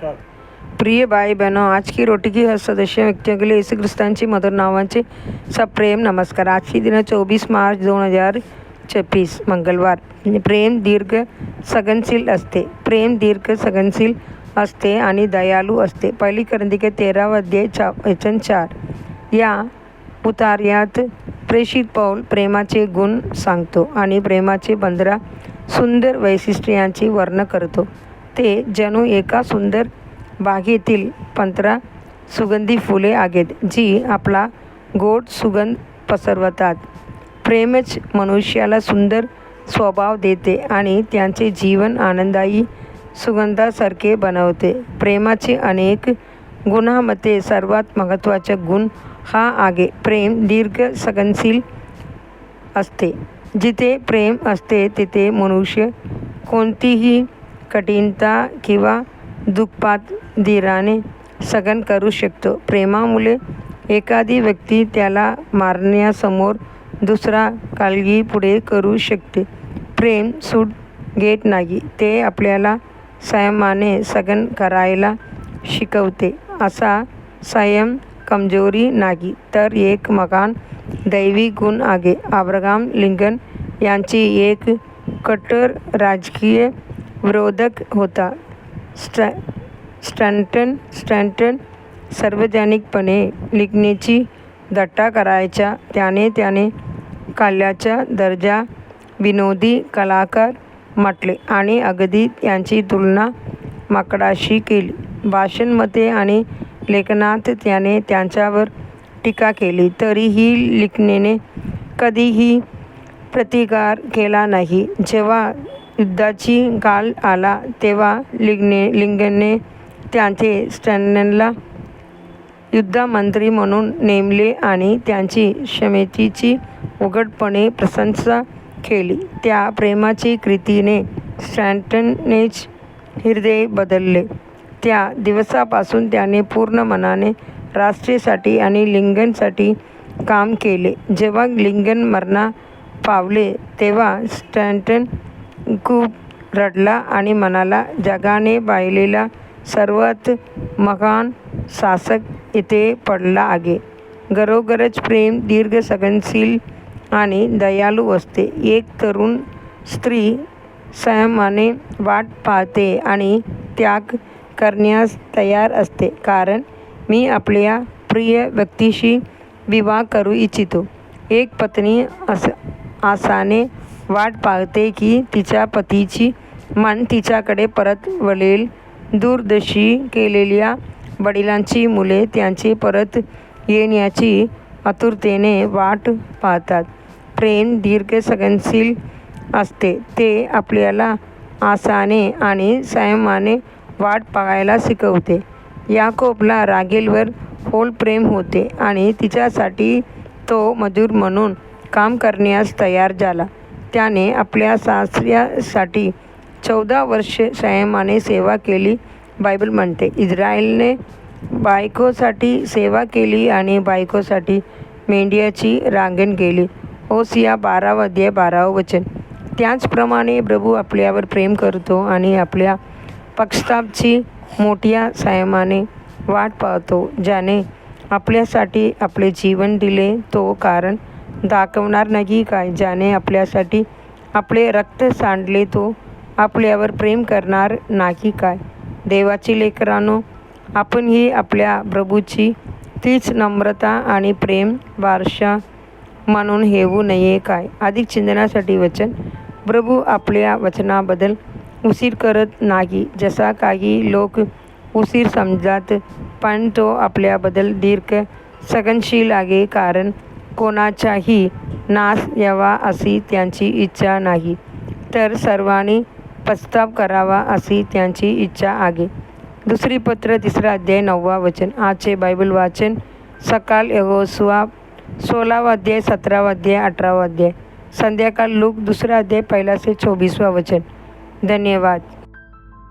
नमस्कार। प्रिय भाई बहनों, आज की रोटी की हर सदस्य व्यक्तियों के लिए यीशु ख्रिस्तांची मधुर नावांचे सप्रेम नमस्कार। आज की दिन 24 मार्च 2026 मंगळवार। प्रेम दीर्घ सहनशील असते. प्रेम दीर्घ सहनशील असते आणि दयाळू असते. पहिली कोरिंथियर 13 अध्याय वचन 4 या उतार्यात प्रेषित पौल प्रेमाचे गुण सांगतो आणि प्रेमाचे 15 सुंदर वैशिष्ट्यांचे वर्णन करतो. ते जणू एका सुंदर बागेतील 15 सुगंधी फुले आहेत जी आपला गोड सुगंध पसरवतात. प्रेमच मनुष्याला सुंदर स्वभाव देते आणि त्यांचे जीवन आनंददायी सुगंधासारखे बनवते. प्रेमाचे अनेक गुणांमध्ये सर्वात महत्त्वाचा गुण हा आहे. प्रेम दीर्घ सहनशील असते. जिथे प्रेम असते तिथे मनुष्य कोणतीही कठीणता किंवा दुःखात धीराने सहन करू शकतो. प्रेमामुळे एखादी व्यक्ती त्याला मारण्यासमोर दुसरा काळजी पुढे करू शकते. प्रेम सूट घेत नाही. ते आपल्याला संयमाने सहन करायला शिकवते. असा संयम कमजोरी नाही, तर एक महान दैवी गुण आहे. अब्राहम लिंकन यांची एक कट्टर राजकीय विरोधक होता. स्टॅन्टन सार्वजनिकपणे लिंकनची थट्टा करायचा. त्याने कलाचा दर्जा विनोदी कलाकार म्हटले आणि अगदी त्यांची तुलना माकडाशी केली. भाषणांमध्ये आणि लेखनात त्याने त्यांच्यावर टीका केली. तरीही लिंकनने कधीही प्रतिकार केला नाही. जेव्हा युद्धाची काळ आला तेव्हा लिंकनने त्याचे स्टॅन्टनला युद्धमंत्री म्हणून नेमले आणि त्यांची क्षमतेची उघडपणे प्रशंसा केली. त्या प्रेमाच्या कृतीने स्टॅन्टनचे हृदय बदलले. त्या दिवसापासून त्याने पूर्ण मनाने राष्ट्रासाठी आणि लिंकनसाठी काम केले. जेव्हा लिंकन मरण पावले तेव्हा स्टॅन्टन खूप रडला आणि म्हणाला, जगाने पाहिलेला सर्वात महान शासक इथे पडला आहे. खरोखरच प्रेम दीर्घ सहनशील आणि दयाळू असते. एक तरुण स्त्री संयमाने वाट पाहते आणि त्याग करण्यास तयार असते, कारण मी आपल्या प्रिय व्यक्तीशी विवाह करू इच्छितो. एक पत्नी आशेने वाट पाहते की तिच्या पतीचे मन तिच्याकडे परत वळेल. दूरदर्शी केलेल्या वडिलांची मुले त्यांचे परत येण्याची आतुरतेने वाट पाहतात. प्रेम दीर्घ सहनशील असते. ते आपल्याला आशेने आणि संयमाने वाट पाहायला शिकवते. याकोबला राहेलवर खोल प्रेम होते आणि तिच्यासाठी तो मजूर म्हणून काम करण्यास तयार झाला. त्याने आपल्या सासऱ्यासाठी 14 वर्षे संयमाने सेवा केली. बायबल म्हणते, इस्रायलने बायकोसाठी सेवा केली आणि बायकोसाठी मेंढ्याची रांगण केली. होसिया 12 अध्याय 12 वचन. त्याचप्रमाणे प्रभू आपल्यावर प्रेम करतो आणि आपल्या पक्षाची मोठ्या संयमाने वाट पाहतो. ज्याने आपल्यासाठी आपले जीवन दिले तो कारण दाखवणार नाही काय? ज्याने आपल्यासाठी आपले रक्त सांडले तो आपल्यावर प्रेम करणार नाही काय? देवाची लेकरांनो, आपणही आपल्या प्रभूची तीच नम्रता आणि प्रेम वारसा म्हणून हेवू नये काय? अधिक चिंतनासाठी वचन. प्रभू आपल्या वचनाबद्दल उशीर करत नाही, जसा काही लोक उशीर समजतात, पण तो आपल्याबद्दल दीर्घ सहनशील आहे, कारण कोणाचाही नाश यावा अशी त्याची इच्छा नाही, तर सर्वांनी पश्चाताप करावा अशी त्याची इच्छा आहे. दुसरी पत्र 3 अध्याय 9 वचन. आजचे बायबल वाचन सकाळ यहोशुआ 16 अध्याय 17 अध्याय 18 अध्याय. संध्याकाळ लूक 2 अध्याय 1 ते 24 वचन. धन्यवाद.